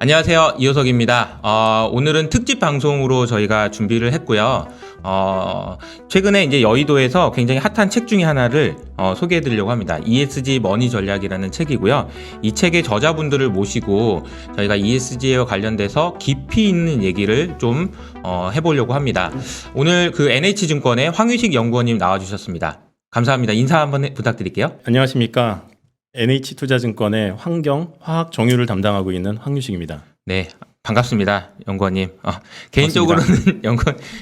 안녕하세요. 이효석입니다. 오늘은 특집 방송으로 저희가 준비를 했고요. 최근에 이제 여의도에서 굉장히 핫한 책 중에 하나를 소개해 드리려고 합니다. ESG 머니 전략이라는 책이고요. 이 책의 저자분들을 모시고 저희가 ESG와 관련돼서 깊이 있는 얘기를 좀 해보려고 합니다. 오늘 그 NH증권의 황유식 연구원님 나와주셨습니다. 감사합니다. 인사 한번 부탁드릴게요. 안녕하십니까. NH투자증권의 환경, 화학 정유를 담당하고 있는 황유식입니다. 네, 반갑습니다, 연구원님. 개인적으로는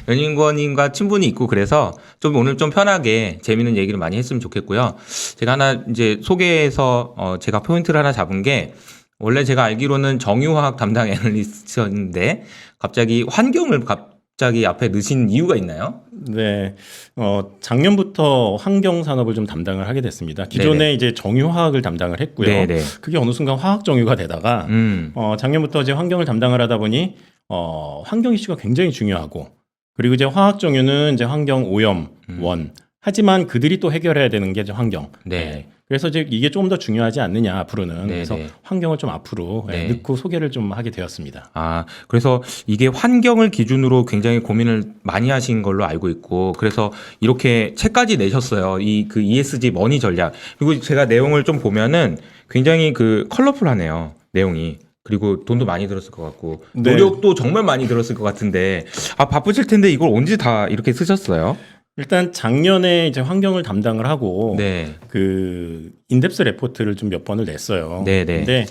연구원님과 친분이 있고 그래서 좀 오늘 좀 편하게 재밌는 얘기를 많이 했으면 좋겠고요. 제가 하나 이제 소개해서 제가 포인트를 하나 잡은 게 원래 제가 알기로는 정유화학 담당 애널리스트였는데 갑자기 환경을 갑자기 앞에 넣으신 이유가 있나요? 네, 작년부터 환경 산업을 좀 담당을 하게 됐습니다. 기존에 네네. 이제 정유화학을 담당을 했고요. 네네. 그게 어느 순간 화학 정유가 되다가 작년부터 이제 환경을 담당을 하다 보니 환경 이슈가 굉장히 중요하고 그리고 이제 화학 정유는 이제 환경 오염 원 하지만 그들이 또 해결해야 되는 게 이제 환경. 네. 그래서 이제 이게 조금 더 중요하지 않느냐 앞으로는. 네네. 그래서 환경을 좀 앞으로 네. 넣고 소개를 좀 하게 되었습니다. 그래서 이게 환경을 기준으로 굉장히 고민을 많이 하신 걸로 알고 있고, 그래서 이렇게 책까지 내셨어요. 그 ESG 머니 전략. 그리고 제가 내용을 좀 보면은 굉장히 그 컬러풀하네요. 내용이. 그리고 돈도 많이 들었을 것 같고, 네. 노력도 정말 많이 들었을 것 같은데, 바쁘실 텐데 이걸 언제 다 이렇게 쓰셨어요? 일단 작년에 이제 환경을 담당을 하고 네. 그 인덱스 레포트를 좀 몇 번을 냈어요. 네네. 근데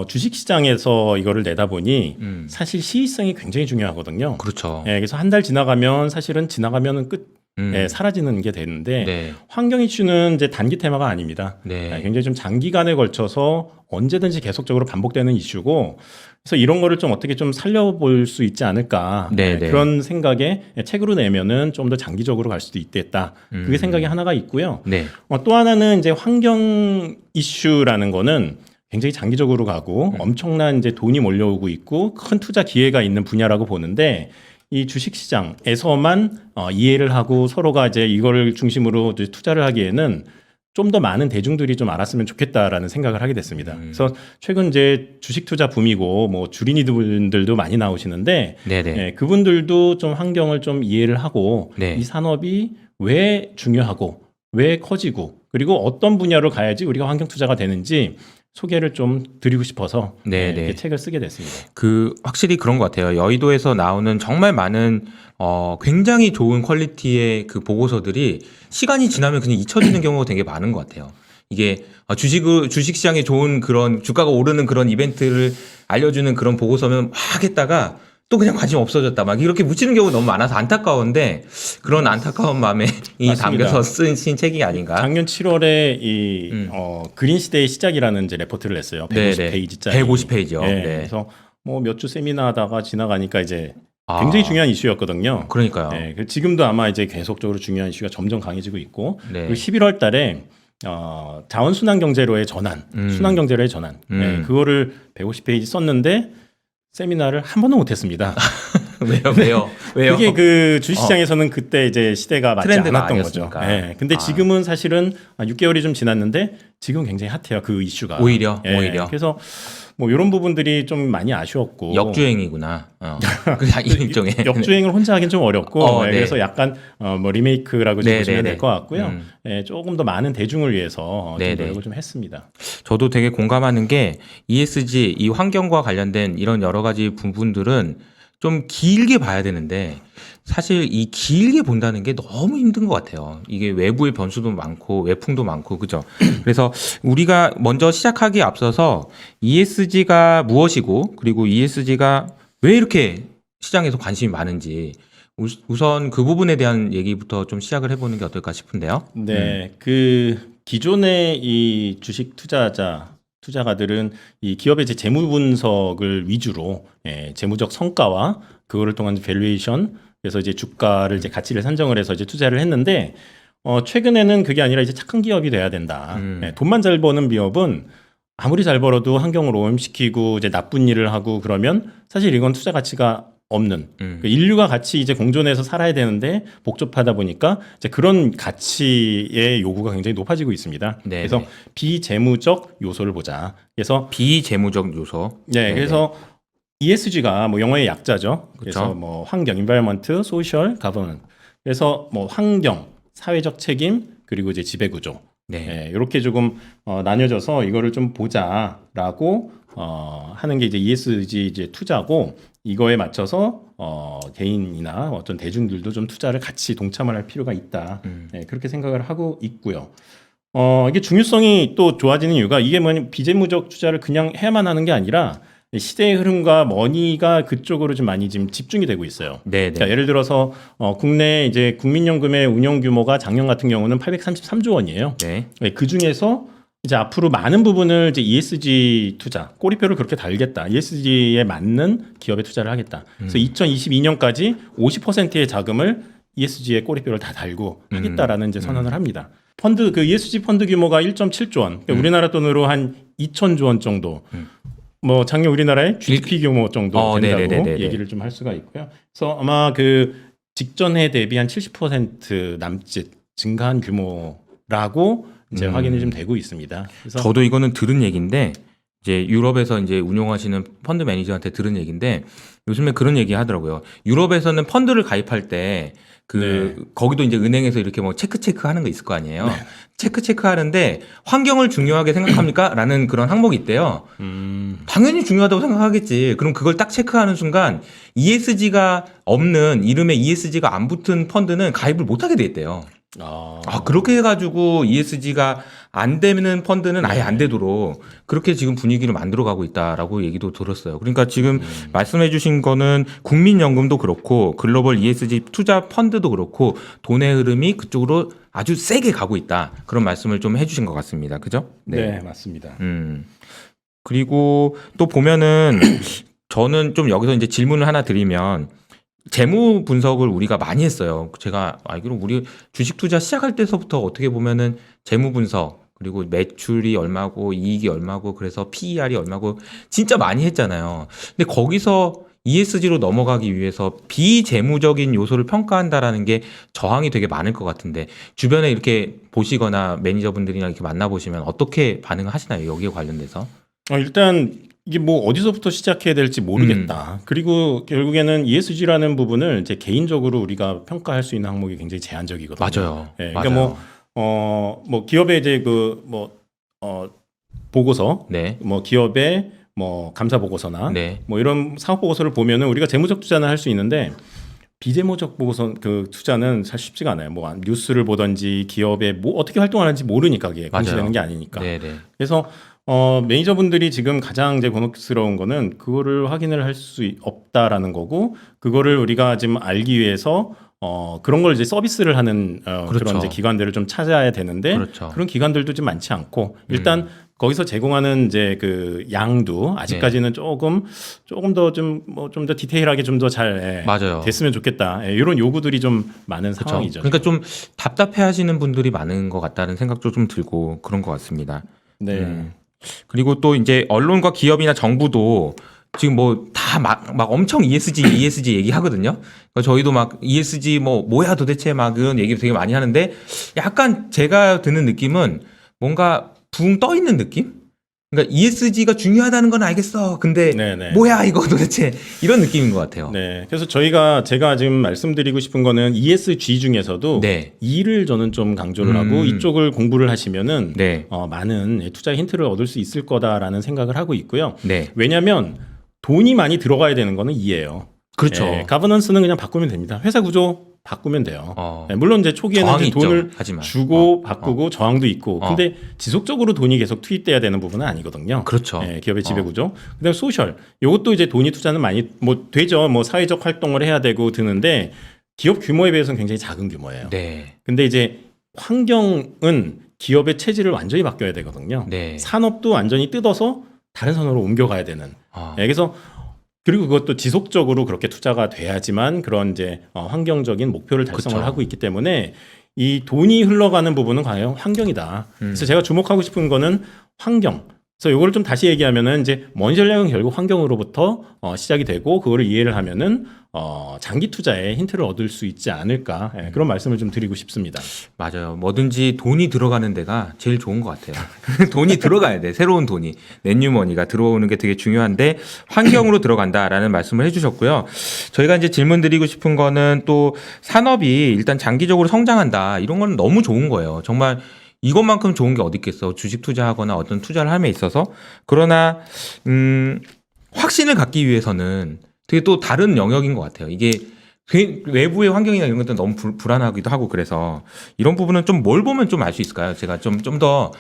주식 시장에서 이거를 내다 보니 음. 사실 시의성이 굉장히 중요하거든요. 그렇죠. 예, 그래서 한 달 지나가면 사실은 지나가면은 끝 음. 사라지는 게 되는데 네. 환경 이슈는 이제 단기 테마가 아닙니다. 네. 굉장히 좀 장기간에 걸쳐서 언제든지 계속적으로 반복되는 이슈고 그래서 이런 거를 좀 어떻게 좀 살려볼 수 있지 않을까 네네. 그런 생각에 책으로 내면은 좀 더 장기적으로 갈 수도 있겠다. 그게 생각이 하나가 있고요. 네. 또 하나는 이제 환경 이슈라는 거는 굉장히 장기적으로 가고 엄청난 이제 돈이 몰려오고 있고 큰 투자 기회가 있는 분야라고 보는데 이 주식 시장에서만 이해를 하고 서로가 이제 이거를 중심으로 이제 투자를 하기에는 좀 더 많은 대중들이 좀 알았으면 좋겠다라는 생각을 하게 됐습니다. 그래서 최근 이제 주식 투자 붐이고 뭐 주린이들도 많이 나오시는데 네네. 그분들도 좀 환경을 좀 이해를 하고 네. 이 산업이 왜 중요하고 왜 커지고 그리고 어떤 분야로 가야지 우리가 환경 투자가 되는지 소개를 좀 드리고 싶어서 네네. 이렇게 책을 쓰게 됐습니다. 확실히 그런 것 같아요. 여의도에서 나오는 정말 많은 굉장히 좋은 퀄리티의 그 보고서들이 시간이 지나면 그냥 잊혀지는 경우가 되게 많은 것 같아요. 이게 주식시장에 좋은 그런 주가가 오르는 그런 이벤트를 알려주는 그런 보고서면 막 했다가 또 그냥 관심 없어졌다. 막 이렇게 묻히는 경우가 너무 많아서 안타까운데 그런 안타까운 마음에 담겨서 쓰신 책이 아닌가. 작년 7월에 그린 시대의 시작이라는 이제 레포트를 냈어요. 150페이지짜리. 150페이지요. 네. 그래서 뭐 몇 주 세미나 하다가 지나가니까 이제 굉장히 중요한 이슈였거든요. 그러니까요. 네, 지금도 아마 이제 계속적으로 중요한 이슈가 점점 강해지고 있고 네. 그리고 11월 달에 자원 순환 경제로의 전환, 순환 경제로의 전환. 네, 그거를 150페이지 썼는데 세미나를 한 번도 못 했습니다. 왜요? 그게 그 주식시장에서는 그때 이제 시대가 맞지 트렌드가 않았던 아니었으니까. 거죠. 네. 근데 지금은 사실은 6개월이 좀 지났는데 지금 굉장히 핫해요. 그 이슈가. 오히려. 그래서 뭐 이런 부분들이 좀 많이 아쉬웠고. 역주행이구나. 그냥 일종의. 역주행을 혼자 하긴 좀 어렵고. 네. 그래서 약간 뭐 리메이크라고 좀 보시면 네네네. 될 것 같고요. 조금 더 많은 대중을 위해서 좀 네네. 노력을 좀 했습니다. 저도 되게 공감하는 게 ESG, 이 환경과 관련된 이런 여러 가지 부분들은 좀 길게 봐야 되는데 사실 이 길게 본다는 게 너무 힘든 것 같아요. 이게 외부의 변수도 많고 외풍도 많고 그죠? 그래서 우리가 먼저 시작하기에 앞서서 ESG가 무엇이고 그리고 ESG가 왜 이렇게 시장에서 관심이 많은지 우선 그 부분에 대한 얘기부터 좀 시작을 해보는 게 어떨까 싶은데요. 네, 그 기존의 이 주식 투자가들은 이 기업의 이제 재무 분석을 위주로 재무적 성과와 그거를 통한 밸류에이션 그래서 이제 주가를 이제 가치를 산정을 해서 이제 투자를 했는데 최근에는 그게 아니라 이제 착한 기업이 돼야 된다. 돈만 잘 버는 기업은 아무리 잘 벌어도 환경을 오염시키고 이제 나쁜 일을 하고 그러면 사실 이건 투자 가치가 없는 인류가 같이 이제 공존해서 살아야 되는데 복잡하다 보니까 이제 그런 가치의 요구가 굉장히 높아지고 있습니다. 네네. 그래서 비재무적 요소를 보자. 그래서 비재무적 요소. 네, 네네. 그래서 ESG가 뭐 영어의 약자죠. 그래서 그렇죠. 뭐 환경, environment, social, governance. 그래서 뭐 환경, 사회적 책임, 그리고 이제 지배 구조. 네. 이렇게 조금 나뉘어져서 이거를 좀 보자라고 하는 게 이제 ESG 이제 투자고 이거에 맞춰서 개인이나 어떤 대중들도 좀 투자를 같이 동참을 할 필요가 있다. 그렇게 생각을 하고 있고요. 이게 중요성이 또 좋아지는 이유가 이게 뭐냐면 비재무적 투자를 그냥 해야만 하는 게 아니라 시대의 흐름과 머니가 그쪽으로 좀 많이 지금 집중이 되고 있어요. 네, 자, 네. 예를 들어서 국내 이제 국민연금의 운용 규모가 작년 같은 경우는 833조 원이에요. 네. 그 중에서 이제 앞으로 많은 부분을 이제 ESG 투자, 꼬리표를 그렇게 달겠다. ESG에 맞는 기업에 투자를 하겠다. 그래서 2022년까지 50%의 자금을 ESG에 꼬리표를 다 달고 하겠다라는 이제 선언을 합니다. 펀드 그 ESG 펀드 규모가 1.7조 원. 그러니까 우리나라 돈으로 한 2,000조 원 정도. 뭐 작년 우리나라의 GDP 규모 정도 된다고 네네네네네. 얘기를 좀 할 수가 있고요. 그래서 아마 그 직전에 대비 한 70% 남짓 증가한 규모라고 이제 확인이 좀 되고 있습니다. 그래서 저도 이거는 들은 얘기인데 이제 유럽에서 이제 운용하시는 펀드 매니저한테 들은 얘기인데 요즘에 그런 얘기 하더라고요. 유럽에서는 펀드를 가입할 때 거기도 이제 은행에서 이렇게 뭐 체크 하는 거 있을 거 아니에요. 체크 하는데 환경을 중요하게 생각합니까? 라는 그런 항목이 있대요. 당연히 중요하다고 생각하겠지. 그럼 그걸 딱 체크하는 순간 ESG가 없는 이름에 ESG가 안 붙은 펀드는 가입을 못 하게 돼 있대요. 그렇게 해가지고 ESG가 안 되는 펀드는 아예 안 되도록 그렇게 지금 분위기를 만들어가고 있다라고 얘기도 들었어요. 그러니까 지금 말씀해주신 거는 국민연금도 그렇고 글로벌 ESG 투자 펀드도 그렇고 돈의 흐름이 그쪽으로 아주 세게 가고 있다. 그런 말씀을 좀 해주신 것 같습니다. 그죠? 네, 맞습니다. 그리고 또 보면은 저는 좀 여기서 이제 질문을 하나 드리면 재무 분석을 우리가 많이 했어요. 제가 알기로 우리 주식 투자 시작할 때서부터 어떻게 보면은 재무 분석 그리고 매출이 얼마고 이익이 얼마고 그래서 PER이 얼마고 진짜 많이 했잖아요. 근데 거기서 ESG로 넘어가기 위해서 비재무적인 요소를 평가한다라는 게 저항이 되게 많을 것 같은데 주변에 이렇게 보시거나 매니저분들이랑 이렇게 만나보시면 어떻게 반응을 하시나요? 여기에 관련돼서? 일단 이게 뭐 어디서부터 시작해야 될지 모르겠다. 그리고 결국에는 ESG라는 부분을 이제 개인적으로 우리가 평가할 수 있는 항목이 굉장히 제한적이거든요. 맞아요. 그러니까 맞아요. 뭐 기업의 이제 보고서, 네. 뭐 기업의 뭐 감사 보고서나 네. 뭐 이런 사업 보고서를 보면은 우리가 재무적 투자는 할 수 있는데 비재무적 보고서 그 투자는 사실 쉽지가 않아요. 뭐 뉴스를 보든지 기업에 뭐 어떻게 활동하는지 모르니까 그게 공시되는 게 아니니까. 네네. 그래서 매니저분들이 지금 가장 이제 곤혹스러운 거는 그거를 확인을 할 수 없다라는 거고 그거를 우리가 지금 알기 위해서 그런 걸 이제 서비스를 하는 그렇죠. 그런 이제 기관들을 좀 찾아야 되는데 그렇죠. 그런 기관들도 좀 많지 않고 일단 거기서 제공하는 이제 그 양도 아직까지는 조금 더 좀 뭐 좀 더 디테일하게 좀 더 잘 맞아요. 됐으면 좋겠다. 이런 요구들이 좀 많은 그렇죠. 상황이죠. 그러니까 좀 답답해하시는 분들이 많은 것 같다는 생각도 좀 들고 그런 것 같습니다. 네. 그리고 또 이제 언론과 기업이나 정부도 지금 뭐 다 막 엄청 ESG 얘기 하거든요. 그러니까 저희도 막 ESG 뭐야 도대체 막 그런 얘기를 되게 많이 하는데 약간 제가 드는 느낌은 뭔가 붕 떠 있는 느낌? 그러니까 ESG가 중요하다는 건 알겠어. 근데 네네. 뭐야 이거 도대체 이런 느낌인 것 같아요. 네. 그래서 제가 지금 말씀드리고 싶은 거는 ESG 중에서도 네. E를 저는 좀 강조를 하고 이쪽을 공부를 하시면은 네. 많은 투자 힌트를 얻을 수 있을 거다라는 생각을 하고 있고요. 네. 왜냐하면 돈이 많이 들어가야 되는 거는 E예요. 그렇죠. 가버넌스는 그냥 바꾸면 됩니다. 회사 구조 바꾸면 돼요. 네, 물론 이제 초기에는 저항이 이제 돈을 있죠. 하지만. 주고 바꾸고 저항도 있고, 근데 지속적으로 돈이 계속 투입돼야 되는 부분은 아니거든요. 그렇죠. 기업의 지배 구조. 그다음 소셜. 이것도 이제 돈이 투자는 많이 뭐 되죠. 뭐 사회적 활동을 해야 되고 드는데 기업 규모에 비해서는 굉장히 작은 규모예요. 네. 근데 이제 환경은 기업의 체질을 완전히 바뀌어야 되거든요. 네. 산업도 완전히 뜯어서 다른 산업으로 옮겨가야 되는. 그래서 그리고 그것도 지속적으로 그렇게 투자가 돼야지만 그런 이제 환경적인 목표를 달성을 그쵸. 하고 있기 때문에 이 돈이 흘러가는 부분은 과연 환경이다. 그래서 제가 주목하고 싶은 거는 환경, 그래서 요거를 좀 다시 얘기하면은 이제 먼 전략은 결국 환경으로부터 시작이 되고 그거를 이해를 하면은 장기 투자에 힌트를 얻을 수 있지 않을까 그런 말씀을 좀 드리고 싶습니다. 맞아요. 뭐든지 돈이 들어가는 데가 제일 좋은 것 같아요. 돈이 들어가야 돼. 새로운 돈이. 넷뉴머니가 들어오는 게 되게 중요한데 환경으로 들어간다라는 말씀을 해주셨고요. 저희가 이제 질문 드리고 싶은 거는 또 산업이 일단 장기적으로 성장한다. 이런 건 너무 좋은 거예요. 정말 이것만큼 좋은 게 어디 있겠어. 주식 투자하거나 어떤 투자를 함에 있어서. 그러나 확신을 갖기 위해서는 되게 또 다른 영역인 것 같아요. 이게 외부의 환경이나 이런 것도 너무 불안하기도 하고 그래서 이런 부분은 좀 뭘 보면 좀 알 수 있을까요? 제가 좀 더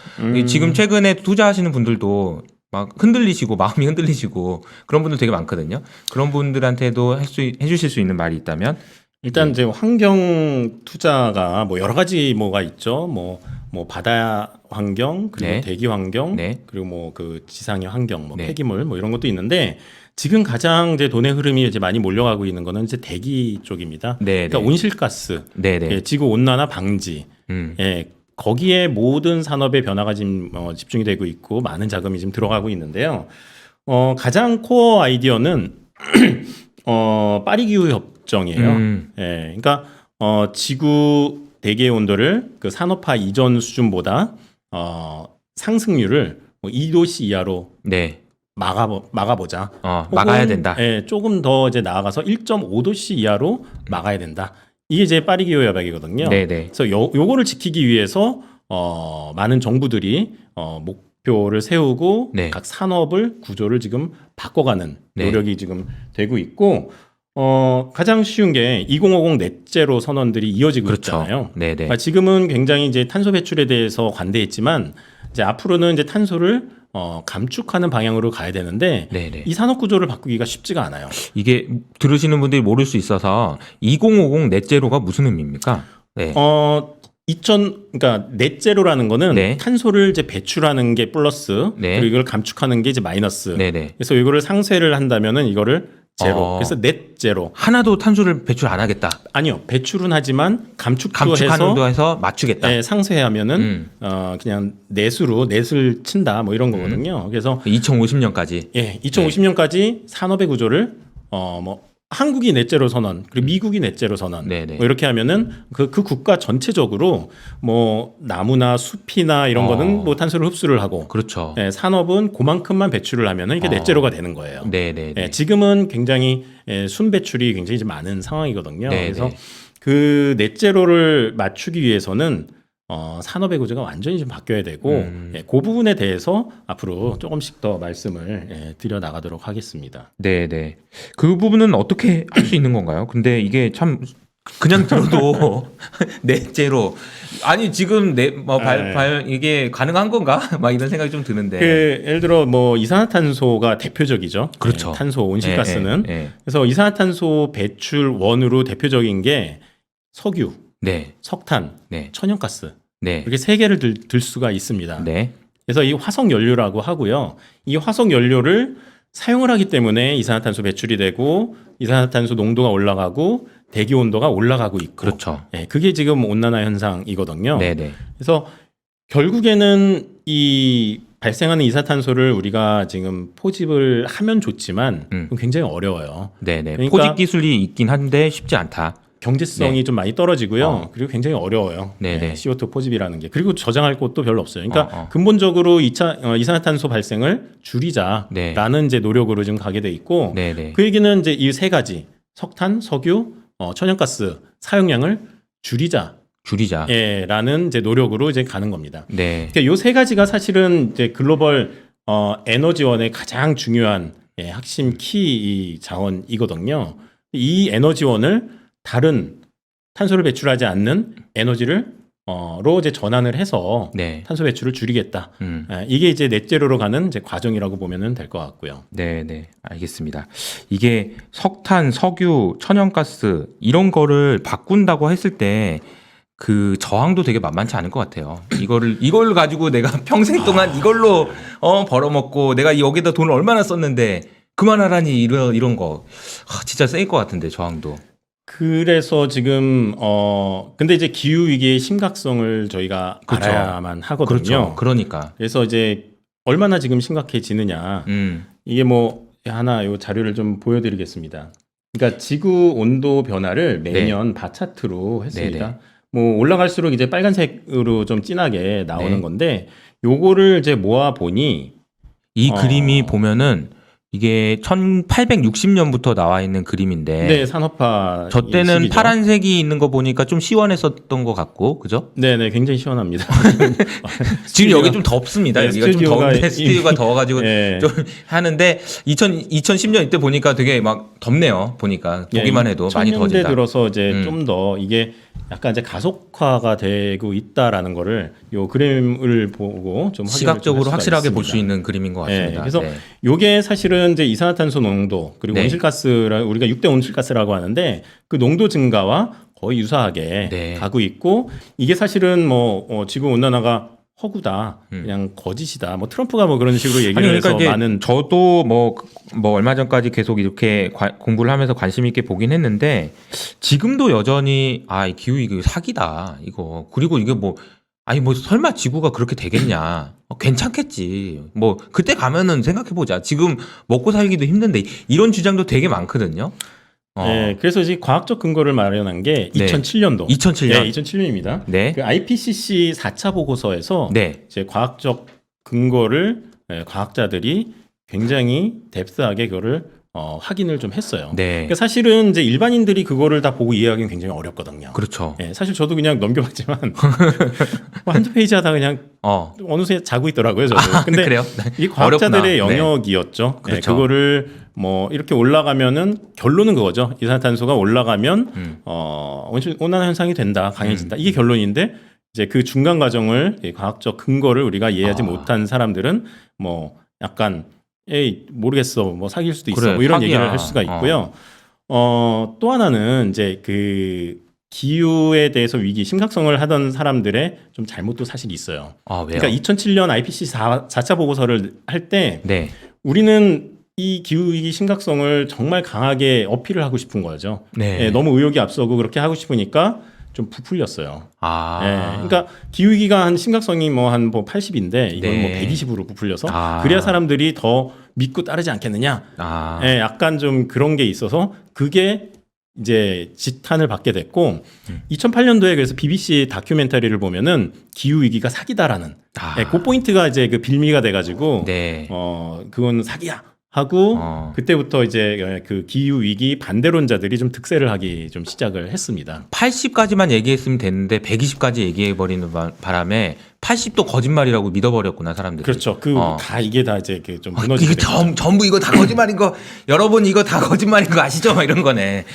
지금 최근에 투자하시는 분들도 막 흔들리시고 마음이 흔들리시고 그런 분들 되게 많거든요. 그런 분들한테도 해주실 수 있는 말이 있다면 일단 이제 환경 투자가 뭐 여러 가지 뭐가 있죠. 뭐 바다 환경 그리고 네. 대기 환경 네. 그리고 뭐 그 지상의 환경 뭐 네. 폐기물 뭐 이런 것도 있는데 지금 가장 이제 돈의 흐름이 이제 많이 몰려가고 있는 거는 이제 대기 쪽입니다. 네, 그러니까 네. 온실가스, 네네. 예, 지구 온난화 방지, 예, 거기에 모든 산업의 변화가 지금 집중이 되고 있고 많은 자금이 지금 들어가고 있는데요. 가장 코어 아이디어는 파리 기후 협정이에요. 예, 그러니까 지구 대기의 온도를 그 산업화 이전 수준보다 상승률을 뭐 2도씨 이하로 네. 막아보자. 막아야 된다. 예, 조금 더 이제 나아가서 1.5도씨 이하로 막아야 된다. 이게 이제 파리 기후 협약이거든요. 네네. 그래서 요거를 지키기 위해서 많은 정부들이 목표를 세우고 네. 각 산업을 구조를 지금 바꿔가는 네. 노력이 지금 되고 있고 가장 쉬운 게 2050 넷제로 선언들이 이어지고 그렇죠. 있잖아요. 네네. 그러니까 지금은 굉장히 이제 탄소 배출에 대해서 관대했지만 이제 앞으로는 이제 탄소를 감축하는 방향으로 가야 되는데 네네. 이 산업 구조를 바꾸기가 쉽지가 않아요. 이게 들으시는 분들이 모를 수 있어서 2050 넷제로가 무슨 의미입니까? 네. 그러니까 넷제로라는 거는 네. 탄소를 이제 배출하는 게 플러스 네. 그리고 이걸 감축하는 게 이제 마이너스. 네네. 그래서 이거를 상쇄를 한다면은 이거를 제로. 그래서 넷제로. 하나도 탄소를 배출 안 하겠다. 아니요. 배출은 하지만 감축도 감축하는 해서 해서 맞추겠다. 네, 상쇄하면은 그냥 넷을 친다 뭐 이런 거거든요. 그래서 2050년까지. 예, 2050년까지 산업의 구조를 뭐 한국이 넷제로 선언 그리고 미국이 넷제로 선언 네네. 뭐 이렇게 하면은 그 국가 전체적으로 뭐 나무나 숲이나 이런 거는 뭐 탄소를 흡수를 하고 그렇죠. 예, 산업은 그만큼만 배출을 하면은 이게 넷제로가 되는 거예요. 네네. 예, 지금은 굉장히 순 배출이 굉장히 좀 많은 상황이거든요. 네네. 그래서 그 넷제로를 맞추기 위해서는 산업의 구조가 완전히 좀 바뀌어야 되고 예, 그 부분에 대해서 앞으로 조금씩 더 말씀을 드려 나가도록 하겠습니다. 네네. 그 부분은 어떻게 할 수 있는 건가요? 근데 이게 참 그냥 들어도 넷제로 아니 지금 이게 가능한 건가? 막 이런 생각이 좀 드는데. 예를 들어 뭐 이산화탄소가 대표적이죠. 그렇죠. 예, 탄소 온실가스는. 예. 그래서 이산화탄소 배출 원으로 대표적인 게 석유, 네. 석탄, 네. 천연가스 네. 이렇게 세 개를 들 수가 있습니다. 네. 그래서 이 화석 연료라고 하고요. 이 화석 연료를 사용을 하기 때문에 이산화탄소 배출이 되고 이산화탄소 농도가 올라가고 대기 온도가 올라가고 있고. 그렇죠. 예, 그게 지금 온난화 현상이거든요. 네네. 그래서 결국에는 이 발생하는 이산화탄소를 우리가 지금 포집을 하면 좋지만 굉장히 어려워요. 네네. 그러니까 포집 기술이 있긴 한데 쉽지 않다. 경제성이 좀 많이 떨어지고요. 그리고 굉장히 어려워요. 네네. CO2 포집이라는 게. 그리고 저장할 곳도 별로 없어요. 그러니까 어. 근본적으로 이산화탄소 발생을 줄이자라는 이제 노력으로 지금 가게 돼 있고 네네. 그 얘기는 이제 이 세 가지 석탄, 석유, 천연가스 사용량을 줄이자. 라는 이제 노력으로 이제 가는 겁니다. 네. 그러니까 요 세 가지가 사실은 이제 글로벌 에너지원의 가장 중요한 핵심 키 자원이거든요. 이 에너지원을 다른 탄소를 배출하지 않는 에너지를 로 이제 전환을 해서 네. 탄소 배출을 줄이겠다. 이게 이제 넷제로로 가는 이제 과정이라고 보면은 될 것 같고요. 네, 알겠습니다. 이게 석탄, 석유, 천연가스 이런 거를 바꾼다고 했을 때 그 저항도 되게 만만치 않을 것 같아요. 이걸 가지고 내가 평생 동안 이걸로 벌어먹고 내가 여기다 돈을 얼마나 썼는데 그만하라니 이런 거 진짜 세일 것 같은데 저항도. 그래서 지금 근데 이제 기후 위기의 심각성을 저희가 그렇죠. 알아야만 하거든요. 그렇죠. 그러니까. 그래서 이제 얼마나 지금 심각해지느냐. 이게 뭐 하나 요 자료를 좀 보여드리겠습니다. 그러니까 지구 온도 변화를 매년 바 차트로 했습니다. 네네. 뭐 올라갈수록 이제 빨간색으로 좀 진하게 나오는 네. 건데 요거를 이제 모아 보니 이 그림이 보면은 이게 1860년부터 나와 있는 그림인데 네, 산업화 저 때는 시기죠. 파란색이 있는 거 보니까 좀 시원했었던 것 같고 그죠? 네네, 굉장히 시원합니다. 지금 여기 좀 덥습니다. 네, 여기가 좀 스튜디오가 더운데 스튜디오가 더워가지고 네. 좀 하는데 2010년 이때 보니까 되게 막 덥네요. 보니까 보기만 해도 많이 2000년대 더워진다. 들어서 이제 좀 더 이게 약간 이제 가속화가 되고 있다라는 거를 요 그림을 보고 좀 시각적으로 확실하게 볼 수 있는 그림인 것 같습니다. 네, 그래서 네. 요게 사실은 이제 이산화탄소 농도 그리고 네. 온실가스라 우리가 6대 온실가스라고 하는데 그 농도 증가와 거의 유사하게 네. 가고 있고 이게 사실은 뭐 지구 온난화가 허구다, 그냥 거짓이다. 뭐 트럼프가 뭐 그런 식으로 얘기를 아니, 해서 그러니까 이게 많은 저도 뭐 얼마 전까지 계속 이렇게 공부를 하면서 관심 있게 보긴 했는데 지금도 여전히 이 기후 이거 사기다 이거 그리고 이게 뭐 아니 뭐 설마 지구가 그렇게 되겠냐 괜찮겠지 뭐 그때 가면은 생각해 보자 지금 먹고 살기도 힘든데 이런 주장도 되게 많거든요. 네, 그래서 이제 과학적 근거를 마련한 게 네. 2007년도. 2007년. 네, 2007년입니다. 네. 그 IPCC 4차 보고서에서 네. 이제 과학적 근거를 과학자들이 굉장히 뎁스하게 그거를 확인을 좀 했어요. 네. 그러니까 사실은 이제 일반인들이 그거를 다 보고 이해하기는 굉장히 어렵거든요. 그렇죠. 네, 사실 저도 그냥 넘겨봤지만 뭐 한두 페이지 하다 그냥 어느새 자고 있더라고요. 저도. 근데 그래요? 이 과학자들의 어렵구나. 네. 영역이었죠. 네, 그렇죠. 그거를 뭐 이렇게 올라가면은 결론은 그거죠. 이산화탄소가 올라가면 온난화 현상이 된다, 강해진다. 이게 결론인데 이제 그 중간 과정을 과학적 근거를 우리가 이해하지 못한 사람들은 뭐 약간 에이 모르겠어, 뭐 사귈 수도 있어, 그래, 뭐 이런 사기야. 얘기를 할 수가 있고요. 또 하나는 이제 그 기후에 대해서 위기 심각성을 하던 사람들의 좀 잘못도 사실 있어요. 왜요? 그러니까 2007년 IPCC 4차 보고서를 할 때 네. 우리는 이 기후위기 심각성을 정말 강하게 어필을 하고 싶은 거죠. 네. 예, 너무 의욕이 앞서고 그렇게 하고 싶으니까 좀 부풀렸어요. 그러니까 기후위기가 한 심각성이 뭐 한 80인데 이건 네. 뭐 120으로 부풀려서 그래야 사람들이 더 믿고 따르지 않겠느냐. 예, 약간 좀 그런 게 있어서 그게 이제 지탄을 받게 됐고 2008년도에 그래서 BBC 다큐멘터리를 보면은 기후 위기가 사기다라는 그 포인트가 이제 그 빌미가 돼가지고 네. 그건 사기야 하고 그때부터 이제 그 기후 위기 반대론자들이 좀 득세를 하기 좀 시작을 했습니다. 80까지만 얘기했으면 됐는데 120까지 얘기해 버리는 바람에 80도 거짓말이라고 믿어버렸구나 사람들이. 그렇죠. 다 이게 다 이제 좀 무너지게 이게 됐죠. 전부 이거 다 거짓말인 거 여러분 이거 다 거짓말인 거 아시죠? 막 이런 거네.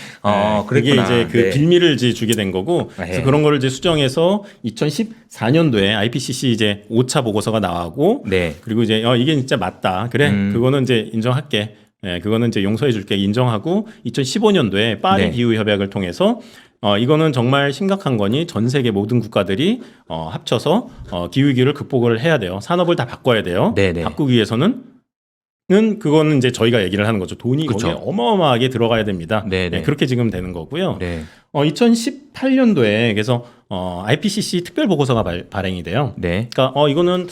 그게 그랬구나. 이제 그 네. 빌미를 이제 주게 된 거고 네. 그래서 그런 거를 이제 수정해서 2014년도에 IPCC 이제 5차 보고서가 나오고 네. 그리고 이제 이게 진짜 맞다. 그래. 그거는 이제 인정할게. 그거는 이제 용서해 줄게. 인정하고 2015년도에 파리 네. 기후 협약을 통해서 이거는 정말 심각한 거니 전 세계 모든 국가들이 합쳐서 기후위기를 극복을 해야 돼요. 산업을 다 바꿔야 돼요. 네네. 바꾸기 위해서는 그거는 이제 저희가 얘기를 하는 거죠. 돈이 그쵸. 거기에 어마어마하게 들어가야 됩니다. 네네. 그렇게 지금 되는 거고요. 네. 2018년도에 그래서 IPCC 특별 보고서가 발행이 돼요. 네. 그러니까 이거는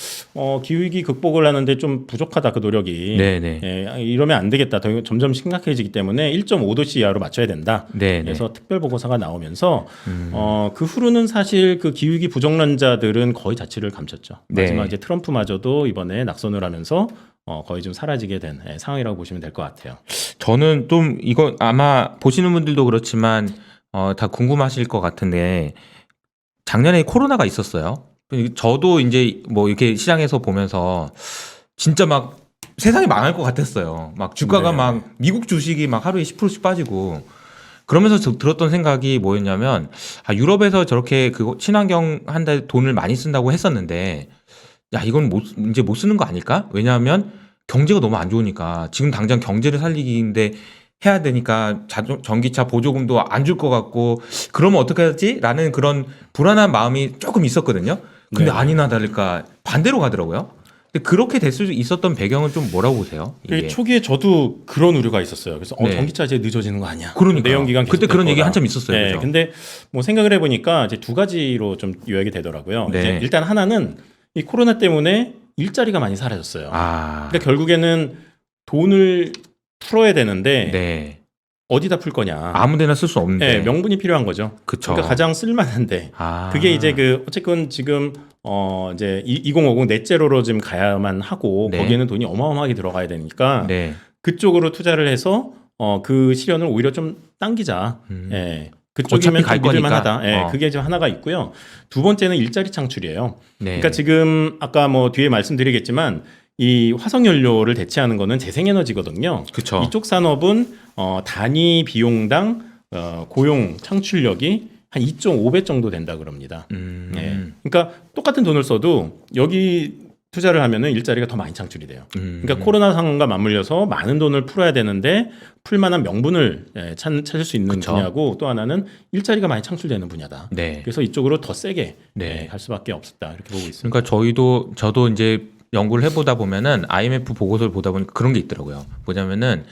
기후위기 극복을 하는데 좀 부족하다 그 노력이. 네네. 이러면 안 되겠다. 점점 심각해지기 때문에 1.5도씨 이하로 맞춰야 된다. 네네. 그래서 특별 보고서가 나오면서 그 후로는 사실 그 기후위기 부정론자들은 거의 자취를 감췄죠. 네. 마지막 이제 트럼프마저도 이번에 낙선을 하면서 거의 좀 사라지게 된 상황이라고 보시면 될 것 같아요. 저는 좀 이거 아마 보시는 분들도 그렇지만 다 궁금하실 것 같은데 작년에 코로나가 있었어요. 저도 이제 뭐 이렇게 시장에서 보면서 진짜 막 세상이 망할 것 같았어요. 막 주가가 네. 막 미국 주식이 막 하루에 10%씩 빠지고 그러면서 들었던 생각이 뭐였냐면 유럽에서 저렇게 그 친환경 한데 돈을 많이 쓴다고 했었는데 야 이건 이제 못 쓰는 거 아닐까? 왜냐하면 경제가 너무 안 좋으니까 지금 당장 경제를 살리기인데 해야 되니까 전기차 보조금도 안 줄 것 같고 그러면 어떻게 하지? 라는 그런 불안한 마음이 조금 있었거든요. 근데 네. 아니나 다를까 반대로 가더라고요. 근데 그렇게 될 수 있었던 배경은 좀 뭐라고 보세요? 이게. 초기에 저도 그런 우려가 있었어요. 그래서 네. 전기차 이제 늦어지는 거 아니야? 그러니까요. 내연 기간 그때 그런 얘기 한참 있었어요. 네, 그죠? 근데 뭐 생각을 해보니까 이제 두 가지로 좀 요약이 되더라고요. 네. 이제 일단 하나는 이 코로나 때문에 일자리가 많이 사라졌어요. 아. 그러니까 결국에는 돈을 풀어야 되는데 네. 어디다 풀 거냐. 아무데나 쓸 수 없는데. 네, 명분이 필요한 거죠. 그쵸. 그러니까 가장 쓸만한데 아. 그게 이제 그 어쨌건 지금 이제 2050 넷제로로 지금 가야만 하고 네. 거기에는 돈이 어마어마하게 들어가야 되니까 네. 그쪽으로 투자를 해서 그 실현을 오히려 좀 당기자. 예. 그쪽이면 어차피 갈 좀 믿을만 거니까. 하다. 예. 그게 좀 하나가 있고요. 두 번째는 일자리 창출이에요. 네. 그러니까 지금 아까 뭐 뒤에 말씀드리겠지만 이 화석 연료를 대체하는 거는 재생에너지거든요. 그쵸. 이쪽 산업은 단위 비용당 고용 창출력이 한 2.5배 정도 된다 그럽니다. 예. 그러니까 똑같은 돈을 써도 여기 투자를 하면은 일자리가 더 많이 창출이 돼요. 그러니까 코로나 상황과 맞물려서 많은 돈을 풀어야 되는데 풀만한 명분을 찾을 수 있는 그쵸. 분야고 또 하나는 일자리가 많이 창출되는 분야다. 네. 그래서 이쪽으로 더 세게 네. 갈 수밖에 없었다 이렇게 보고 있습니다. 그러니까 저도 이제 연구를 해보다 보면은 IMF 보고서를 보다 보니까 그런 게 있더라고요. 뭐냐면은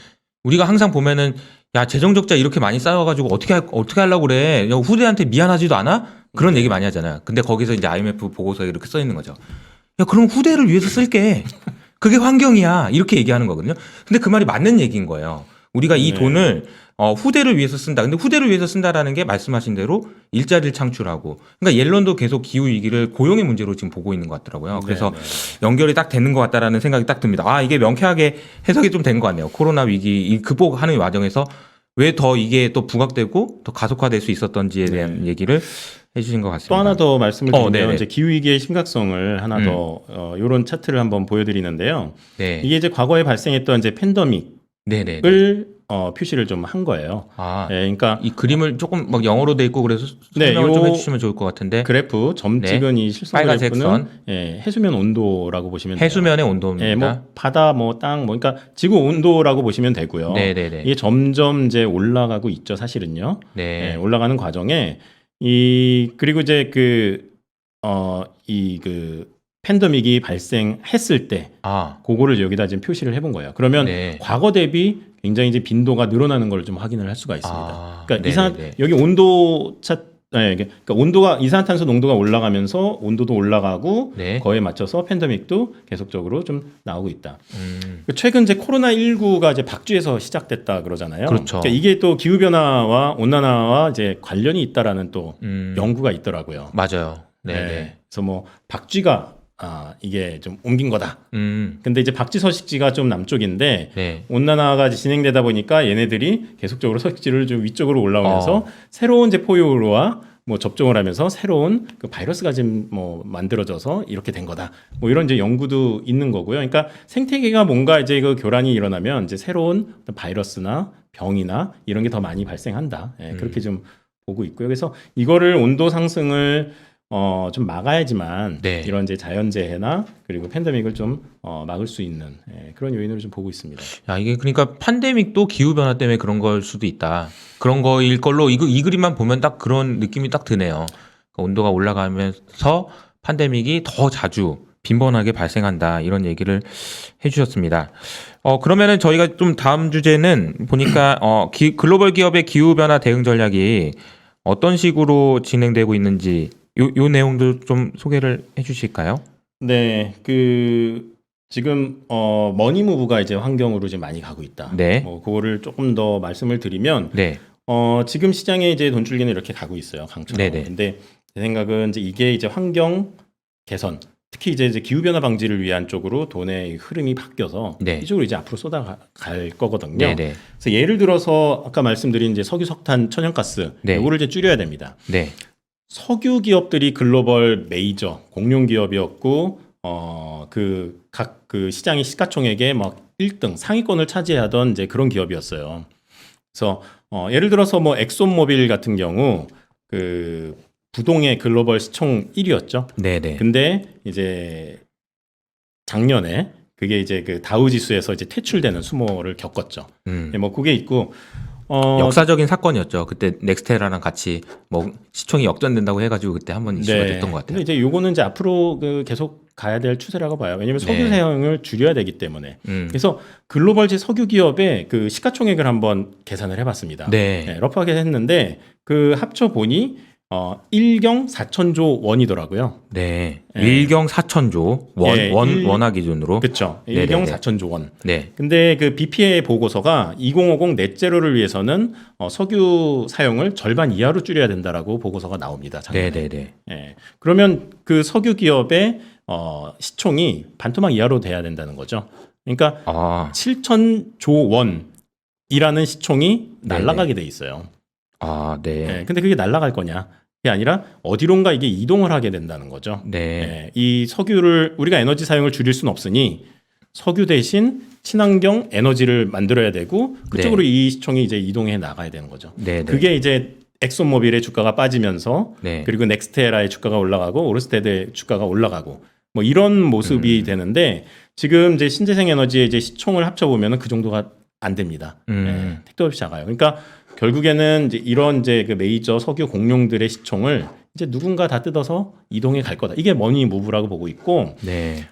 우리가 항상 보면은 야 재정 적자 이렇게 많이 쌓여가지고 어떻게 하려고 그래? 야, 후대한테 미안하지도 않아? 그런 얘기 많이 하잖아요. 근데 거기서 이제 IMF 보고서에 이렇게 써 있는 거죠. 야 그럼 후대를 위해서 쓸게. 그게 환경이야. 이렇게 얘기하는 거거든요. 근데 그 말이 맞는 얘기인 거예요. 우리가 이 네. 돈을 후대를 위해서 쓴다. 근데 후대를 위해서 쓴다라는 게 말씀하신 대로 일자리를 창출하고. 그러니까 옐런도 계속 기후 위기를 고용의 문제로 지금 보고 있는 것 같더라고요. 그래서 네, 연결이 딱 되는 것 같다라는 생각이 딱 듭니다. 아 이게 명쾌하게 해석이 좀 된 것 같네요. 코로나 위기 이 극복하는 과정에서 왜 더 이게 또 부각되고 더 가속화될 수 있었던지에 대한 얘기를 해주신 것 같습니다. 또 하나 더 말씀을 드리면 네네. 이제 기후 위기의 심각성을 하나 더 이런 차트를 한번 보여드리는데요. 네. 이게 이제 과거에 발생했던 이제 팬데믹을 네네. 표시를 좀 한 거예요. 아, 예, 그러니까 이 그림을 조금 막 영어로 돼 있고 그래서 네, 설명을 좀 요 해주시면 좋을 것 같은데 그래프 점 네. 찍은 이 실선 빨간색 그래프는 선. 해수면 온도라고 보시면 돼요. 해수면의 온도입니다. 예, 뭐 바다, 뭐 땅, 뭐 그러니까 지구 온도라고 보시면 되고요. 네네네. 이게 점점 이제 올라가고 있죠, 사실은요. 네. 예, 올라가는 과정에 그리고 이제 팬데믹이 발생했을 때 아, 그거를 여기다 지금 표시를 해본 거예요. 그러면 네. 과거 대비 굉장히 이제 빈도가 늘어나는 걸 좀 확인을 할 수가 있습니다. 아, 그러니까 네네네. 여기 온도 그러니까 온도가 이산화탄소 농도가 올라가면서 온도도 올라가고 네. 거에 맞춰서 팬데믹도 계속적으로 좀 나오고 있다. 최근 이제 코로나 19가 이제 박쥐에서 시작됐다 그러잖아요. 그렇죠. 그러니까 이게 또 기후 변화와 온난화와 이제 관련이 있다라는 또 연구가 있더라고요. 맞아요. 네네. 네. 그래서 뭐 박쥐가 이게 좀 옮긴 거다. 근데 이제 박쥐 서식지가 좀 남쪽인데 네. 온난화가 진행되다 보니까 얘네들이 계속적으로 서식지를 좀 위쪽으로 올라오면서 새로운 이제 포유류와 뭐 접종을 하면서 새로운 그 바이러스가 지금 뭐 만들어져서 이렇게 된 거다. 뭐 이런 이제 연구도 있는 거고요. 그러니까 생태계가 뭔가 이제 그 교란이 일어나면 이제 새로운 어떤 바이러스나 병이나 이런 게 더 많이 발생한다. 예, 그렇게 좀 보고 있고요. 그래서 이거를 온도 상승을 좀 막아야지만 네. 이런 이제 자연재해나 그리고 팬데믹을 좀 막을 수 있는 그런 요인으로 좀 보고 있습니다. 야, 이게 그러니까 팬데믹도 기후변화 때문에 그런 걸 수도 있다. 그런 거일 걸로 이 그림만 보면 딱 그런 느낌이 딱 드네요. 그러니까 온도가 올라가면서 팬데믹이 더 자주 빈번하게 발생한다. 이런 얘기를 해주셨습니다. 그러면은 저희가 좀 다음 주제는 보니까 글로벌 기업의 기후변화 대응 전략이 어떤 식으로 진행되고 있는지 요 내용도 좀 소개를 해주실까요? 네, 지금 머니무브가 이제 환경으로 지금 많이 가고 있다. 네. 뭐 그거를 조금 더 말씀을 드리면 네. 지금 시장에 이제 돈줄기는 이렇게 가고 있어요, 강처럼. 네네. 근데 제 생각은 이제 이게 이제 환경 개선, 특히 이제 기후 변화 방지를 위한 쪽으로 돈의 흐름이 바뀌어서 네. 이쪽으로 이제 앞으로 쏟아갈 거거든요. 네네. 그래서 예를 들어서 아까 말씀드린 이제 석유, 석탄, 천연가스 네. 이거를 이제 줄여야 됩니다. 네. 석유 기업들이 글로벌 메이저 공룡 기업이었고 각 시장의 시가총액의 막 1등 상위권을 차지하던 이제 그런 기업이었어요. 그래서 예를 들어서 뭐 엑손모빌 같은 경우 부동의 글로벌 시총 1위였죠. 네네. 근데 이제 작년에 그게 이제 그 다우 지수에서 이제 퇴출되는 수모를 겪었죠. 뭐 그게 있고 역사적인 사건이었죠. 그때 넥스테라랑 같이 뭐 시총이 역전된다고 해가지고 그때 한번 이슈가 됐던 것 같아요. 근데 이제 요거는 이제 앞으로 계속 가야 될 추세라고 봐요. 왜냐하면 석유 네. 사용을 줄여야 되기 때문에. 그래서 글로벌 석유 기업의 그 시가총액을 한번 계산을 해봤습니다. 네. 러프하게 했는데 그 합쳐 보니 1경 4천조 원이더라고요. 네. 예. 1경 4천조 예, 원화 기준으로. 그렇죠. 네네네. 1경 4천조 원. 네. 근데 그 BPA 보고서가 2050 넷제로를 위해서는 석유 사용을 절반 이하로 줄여야 된다라고 보고서가 나옵니다. 작년에. 네네네. 예. 그러면 그 석유 기업의 시총이 반토막 이하로 돼야 된다는 거죠. 그러니까 아, 7천조 원이라는 시총이 날아가게 돼 있어요. 아, 네. 예. 근데 그게 날아갈 거냐? 그게 아니라 어디론가 이게 이동을 하게 된다는 거죠. 네. 예. 이 석유를 우리가 에너지 사용을 줄일 수는 없으니 석유 대신 친환경 에너지를 만들어야 되고 그쪽으로 이 시총이 이제 이동해 나가야 되는 거죠. 네. 그게 이제 엑소모빌의 주가가 빠지면서 네. 그리고 넥스테라의 주가가 올라가고 오르스테드의 주가가 올라가고 뭐 이런 모습이 되는데 지금 이제 신재생 에너지의 이제 시총을 합쳐 보면은 그 정도가 안 됩니다. 예, 택도 없이 작아요. 그러니까 결국에는 이제 이런 이제 그 메이저 석유 공룡들의 시총을 이제 누군가 다 뜯어서 이동해 갈 거다. 이게 머니 무브라고 보고 있고 네.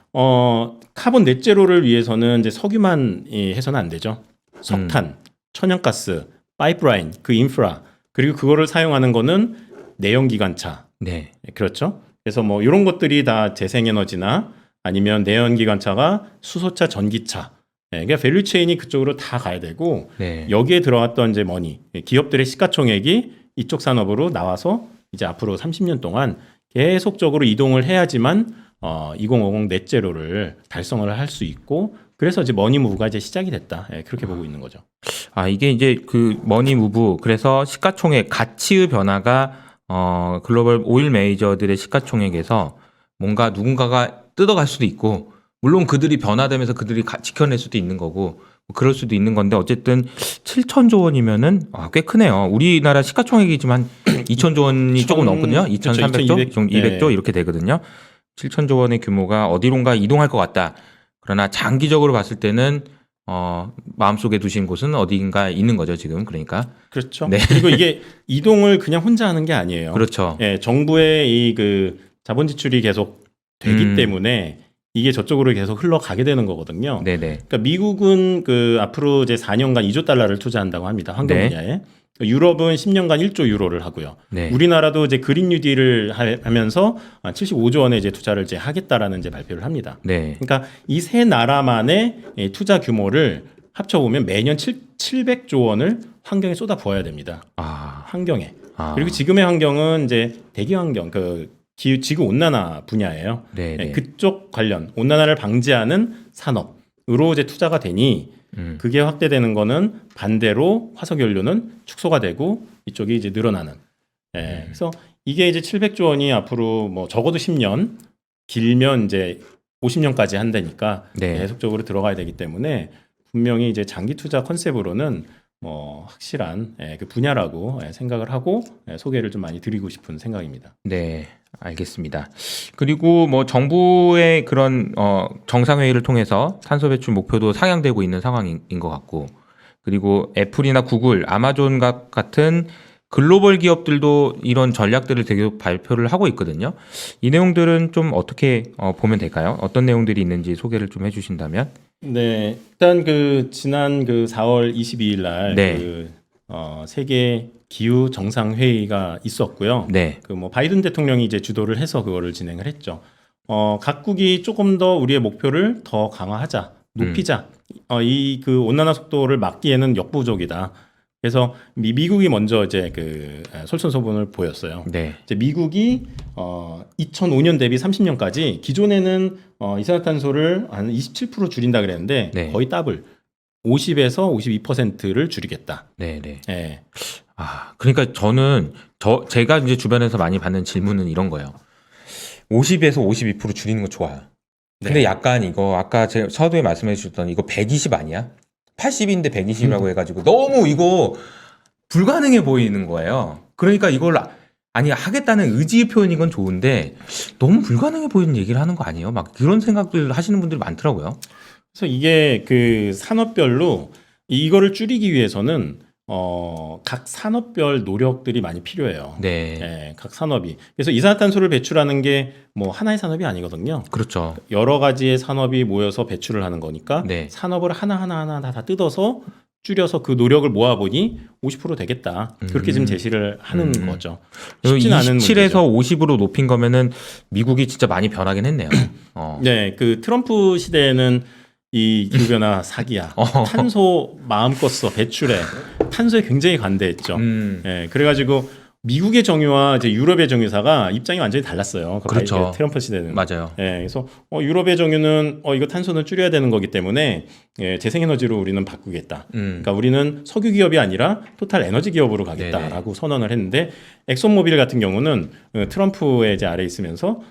카본 넷제로를 위해서는 이제 석유만 해서는 안 되죠. 석탄, 천연가스, 파이프라인, 그 인프라 그리고 그거를 사용하는 거는 내연기관차. 네. 그렇죠. 그래서 뭐 이런 것들이 다 재생에너지나 아니면 내연기관차가 수소차, 전기차. 그러니까 밸류체인이 그쪽으로 다 가야 되고 네. 여기에 들어갔던 이제 머니, 기업들의 시가총액이 이쪽 산업으로 나와서 이제 앞으로 30년 동안 계속적으로 이동을 해야지만 2050 넷제로를 달성을 할 수 있고 그래서 이제 머니 무브가 이제 시작이 됐다. 그렇게 보고 있는 거죠. 아, 이게 이제 그 머니 무브, 그래서 시가총액 가치의 변화가 글로벌 오일 메이저들의 시가총액에서 뭔가 누군가가 뜯어갈 수도 있고, 물론 그들이 변화되면서 그들이 지켜낼 수도 있는 거고, 뭐 그럴 수도 있는 건데, 어쨌든 7천조 원이면은 꽤 크네요. 우리나라 시가총액이지만 2천조 원이 조금 넘거든요. 2,300조, 200조 이렇게 되거든요. 7천조 원의 규모가 어디론가 이동할 것 같다. 그러나 장기적으로 봤을 때는 마음속에 두신 곳은 어디인가 있는 거죠, 지금. 그러니까. 그렇죠. 네. 그리고 이게 이동을 그냥 혼자 하는 게 아니에요. 그렇죠. 예, 정부의 이 그 자본 지출이 계속 되기 때문에 이게 저쪽으로 계속 흘러가게 되는 거거든요. 네네. 그러니까 미국은 그 앞으로 이제 4년간 2조 달러를 투자한다고 합니다. 환경 네. 분야에. 유럽은 10년간 1조 유로를 하고요. 네. 우리나라도 이제 그린 뉴딜을 하면서 75조 원의 이제 투자를 이제 하겠다라는 이제 발표를 합니다. 네. 그러니까 이 세 나라만의 투자 규모를 합쳐보면 매년 700조 원을 환경에 쏟아 부어야 됩니다. 아. 환경에. 아. 그리고 지금의 환경은 이제 대기 환경, 그 지구 온난화 분야예요. 네네. 그쪽 관련 온난화를 방지하는 산업으로 이제 투자가 되니 그게 확대되는 거는 반대로 화석 연료는 축소가 되고 이쪽이 이제 늘어나는. 그래서 이게 이제 700조 원이 앞으로 뭐 적어도 10년, 길면 이제 50년까지 한다니까 네. 계속적으로 들어가야 되기 때문에 분명히 이제 장기 투자 컨셉으로는 뭐 확실한 그 분야라고 생각을 하고 소개를 좀 많이 드리고 싶은 생각입니다. 네. 알겠습니다. 그리고 뭐 정부의 그런 정상회의를 통해서 탄소 배출 목표도 상향되고 있는 상황인 것 같고, 그리고 애플이나 구글, 아마존 같은 글로벌 기업들도 이런 전략들을 계속 발표를 하고 있거든요. 이 내용들은 좀 어떻게 보면 될까요? 어떤 내용들이 있는지 소개를 좀 해주신다면. 네, 일단 그 지난 그 4월 22일 날 네. 그 세계 기후 정상 회의가 있었고요. 네. 그 뭐 바이든 대통령이 이제 주도를 해서 그거를 진행을 했죠. 각국이 조금 더 우리의 목표를 더 강화하자, 높이자. 이 그 온난화 속도를 막기에는 역부족이다. 그래서 미국이 먼저 이제 그 솔선수범을 보였어요. 네. 이제 미국이 2005년 대비 30년까지 기존에는 이산화탄소를 한 27% 줄인다 그랬는데 네. 거의 더블 50에서 52%를 줄이겠다. 네. 네. 예. 아, 그러니까 제가 이제 주변에서 많이 받는 질문은 이런 거예요. 50에서 52% 줄이는 거 좋아요. 근데 네. 약간 이거 아까 제가 서두에 말씀해 주셨던 이거 120 아니야? 80인데 120이라고 해가지고 너무 이거 불가능해 보이는 거예요. 그러니까 이걸 아니 하겠다는 의지의 표현인 건 좋은데 너무 불가능해 보이는 얘기를 하는 거 아니에요? 막 그런 생각들 하시는 분들이 많더라고요. 그래서 이게 그 산업별로 이거를 줄이기 위해서는 각 산업별 노력들이 많이 필요해요. 네. 예, 각 산업이. 그래서 이산화탄소를 배출하는 게 뭐 하나의 산업이 아니거든요. 그렇죠. 여러 가지의 산업이 모여서 배출을 하는 거니까 네. 산업을 하나하나 다 뜯어서 줄여서 그 노력을 모아보니 50% 되겠다. 그렇게 지금 제시를 하는 거죠. 쉽진 않은 문제죠. 27에서 50으로 높인 거면은 미국이 진짜 많이 변하긴 했네요. 네, 그 트럼프 시대에는 이 기후변화 사기야. 탄소 마음껏 써 배출해. 탄소에 굉장히 관대했죠. 예, 그래가지고 미국의 정유와 이제 유럽의 정유사가 입장이 완전히 달랐어요. 그 그렇죠. 트럼프 시대는. 맞아요. 예, 그래서 유럽의 정유는 이거 탄소는 줄여야 되는 거기 때문에 재생에너지로 우리는 바꾸겠다. 그러니까 우리는 석유 기업이 아니라 토탈 에너지 기업으로 가겠다라고 선언을 했는데 엑손모빌 같은 경우는 트럼프의 이제 아래 있으면서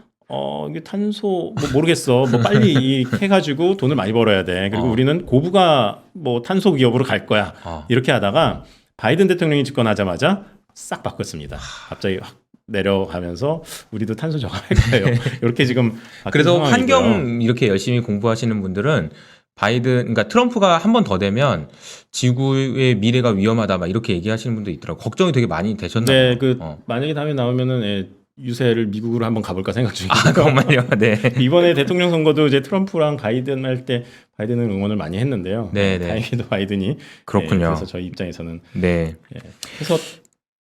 이게 탄소 뭐 모르겠어. 뭐 빨리 해가지고 돈을 많이 벌어야 돼. 그리고 우리는 고부가 뭐 탄소 기업으로 갈 거야. 이렇게 하다가 바이든 대통령이 집권하자마자 싹 바꿨습니다. 갑자기 확 내려가면서 우리도 탄소 저감할 거예요. 이렇게 지금 그래서 상황이고요. 환경 이렇게 열심히 공부하시는 분들은 그러니까 트럼프가 한 번 더 되면 지구의 미래가 위험하다 막 이렇게 얘기하시는 분도 있더라고. 걱정이 되게 많이 되셨나요? 네, 그 만약에 다음에 나오면은 유세를 미국으로 한번 가볼까 생각 중이에요. 정말요? 네. 이번에 대통령 선거도 이제 트럼프랑 바이든 할 때 바이든은 응원을 많이 했는데요. 네. 다행히도 바이든이 그렇군요. 그래서 저희 입장에서는 네. 그래서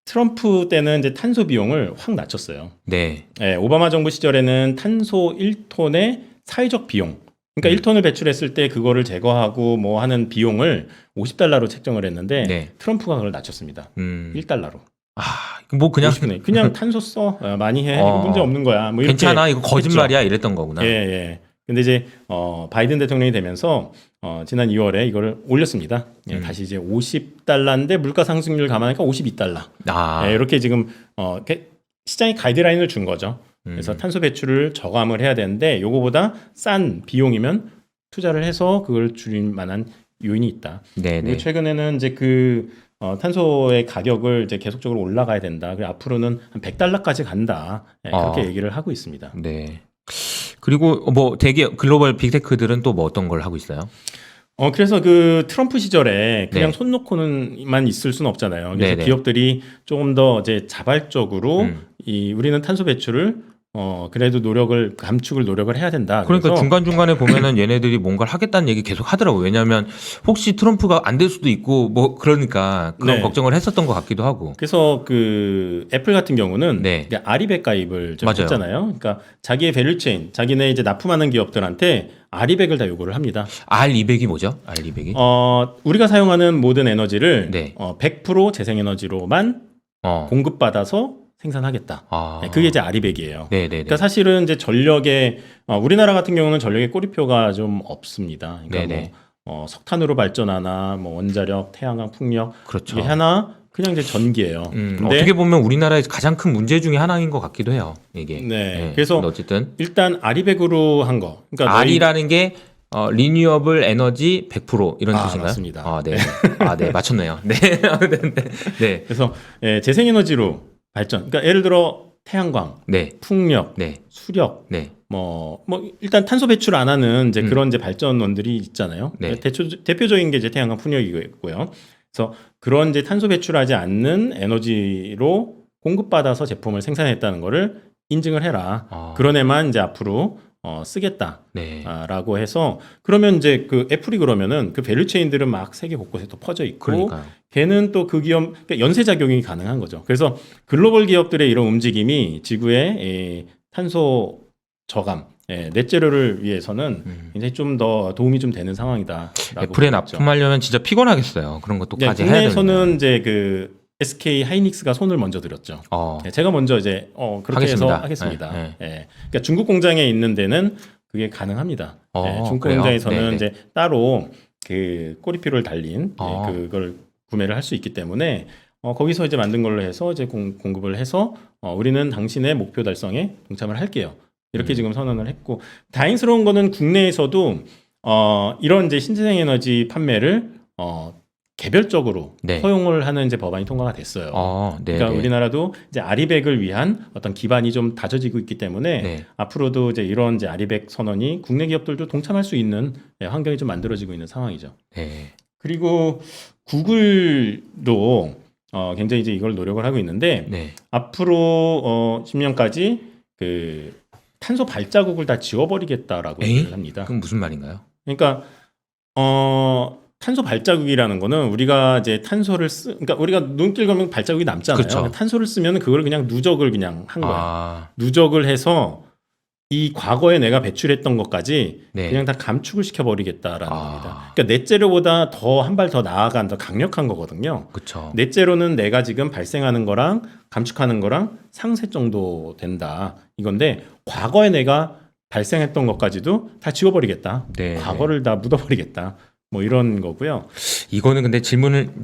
트럼프 때는 이제 탄소 비용을 확 낮췄어요. 네. 오바마 정부 시절에는 탄소 1톤의 사회적 비용, 그러니까 1톤을 배출했을 때 그거를 제거하고 뭐 하는 비용을 $50로 책정을 했는데 네. 트럼프가 그걸 낮췄습니다. $1로. 뭐 그냥 50네. 그냥 탄소 써 많이 해. 이거 문제 없는 거야. 뭐 이렇게 괜찮아. 이거 거짓말이야. 이랬던 거구나. 예. 근데 이제 바이든 대통령이 되면서 지난 2월에 이거를 올렸습니다. 다시 이제 $50인데 물가 상승률 감안하니까 $52. 이렇게 지금 시장이 가이드라인을 준 거죠. 그래서 탄소 배출을 저감을 해야 되는데 요거보다 싼 비용이면 투자를 해서 그걸 줄일 만한 요인이 있다. 그리고 최근에는 이제 탄소의 가격을 이제 계속적으로 올라가야 된다. 그리고 앞으로는 한 $100까지 간다. 그렇게 얘기를 하고 있습니다. 네. 그리고 뭐 대기업 글로벌 빅테크들은 또 뭐 어떤 걸 하고 있어요? 그래서 그 트럼프 시절에 그냥 네. 손 놓고는만 있을 수는 없잖아요. 그래서 네네. 기업들이 조금 더 이제 자발적으로 우리는 탄소 배출을 그래도 감축을 노력을 해야 된다. 그러니까 그래서 중간중간에 보면은 얘네들이 뭔가를 하겠다는 얘기 계속 하더라고요. 왜냐하면 혹시 트럼프가 안 될 수도 있고 뭐 그러니까 그런 네. 걱정을 했었던 것 같기도 하고. 그래서 그 애플 같은 경우는 네. 이제 아리백 가입을 좀 맞아요. 했잖아요. 그러니까 자기의 밸류체인, 자기네 이제 납품하는 기업들한테 아리백을 다 요구를 합니다. R200이 뭐죠? R200이? 우리가 사용하는 모든 에너지를 네. 100% 재생에너지로만 공급받아서 생산하겠다. 그게 이제 아리백이에요. 네네네. 그러니까 사실은 이제 전력에 우리나라 같은 경우는 전력의 꼬리표가 좀 없습니다. 그러니까 네네. 뭐 석탄으로 발전하나 뭐 원자력, 태양광, 풍력 그렇죠. 이게 하나 그냥 이제 전기예요. 근데 어떻게 보면 우리나라의 가장 큰 문제 중에 하나인 것 같기도 해요. 이게. 네. 그래서 근데 어쨌든 일단 아리백으로 한 거. 그러니까 R이라는 게 리뉴어블 에너지 100% 이런 뜻인가요? 맞습니다. 네. 네, 맞췄네요. 네. 네. 그래서 재생에너지로 발전. 그러니까 예를 들어 태양광, 네. 풍력, 네. 수력, 네. 뭐 일단 탄소 배출 안 하는 이제 그런 이제 발전원들이 있잖아요. 네. 대표적인 게 이제 태양광, 풍력이고요. 그래서 그런 이제 탄소 배출하지 않는 에너지로 공급받아서 제품을 생산했다는 거를 인증을 해라. 그런 애만 이제 앞으로 쓰겠다라고 네. 해서 그러면 이제 그 애플이 그러면은 그 밸류체인들은 막 세계 곳곳에 또 퍼져 있고 그러니까요. 걔는 또 그 기업 그러니까 연쇄 작용이 가능한 거죠. 그래서 글로벌 기업들의 이런 움직임이 지구의 탄소 저감, 넷제로를 위해서는 굉장히 좀 더 도움이 좀 되는 상황이다. 애플에 납품하려면 진짜 피곤하겠어요. 그런 것도까지 해야 되는. 국내에서는 이제 그 SK 하이닉스가 손을 먼저 들었죠. 제가 먼저 이제 그렇게 해서 하겠습니다. 그러니까 중국 공장에 있는 데는 그게 가능합니다. 중국 그래요? 공장에서는 네네. 이제 따로 그 꼬리표를 달린 그걸 구매를 할 수 있기 때문에 거기서 이제 만든 걸로 해서 이제 공급을 해서 우리는 당신의 목표 달성에 동참을 할게요. 이렇게 지금 선언을 했고 다행스러운 거는 국내에서도 이런 이제 신재생에너지 판매를 개별적으로 네. 허용을 하는 이제 법안이 통과가 됐어요. 그러니까 우리나라도 이제 아리백을 위한 어떤 기반이 좀 다져지고 있기 때문에 앞으로도 이제 이런 이제 아리백 선언이 국내 기업들도 동참할 수 있는 환경이 좀 만들어지고 있는 상황이죠. 그리고 구글도 굉장히 이제 이걸 노력을 하고 있는데 앞으로 10년까지 그 탄소 발자국을 다 지워버리겠다라고 얘기를 합니다. 그럼 무슨 말인가요? 그러니까 탄소 발자국이라는 거는 우리가 이제 그러니까 우리가 눈길 감으면 발자국이 남잖아요. 그쵸. 탄소를 쓰면 그걸 그냥 누적을 그냥 한 거야. 아, 누적을 해서 이 과거에 내가 배출했던 것까지 네. 그냥 다 감축을 시켜버리겠다라는 아. 겁니다. 그러니까 넷제로보다 더 한 발 더 나아간 더 강력한 거거든요. 그쵸. 넷제로는 내가 지금 발생하는 거랑 감축하는 거랑 상세 정도 된다 이건데 과거에 내가 발생했던 것까지도 다 지워버리겠다. 네. 과거를 다 묻어버리겠다. 뭐 이런 거고요. 이거는 근데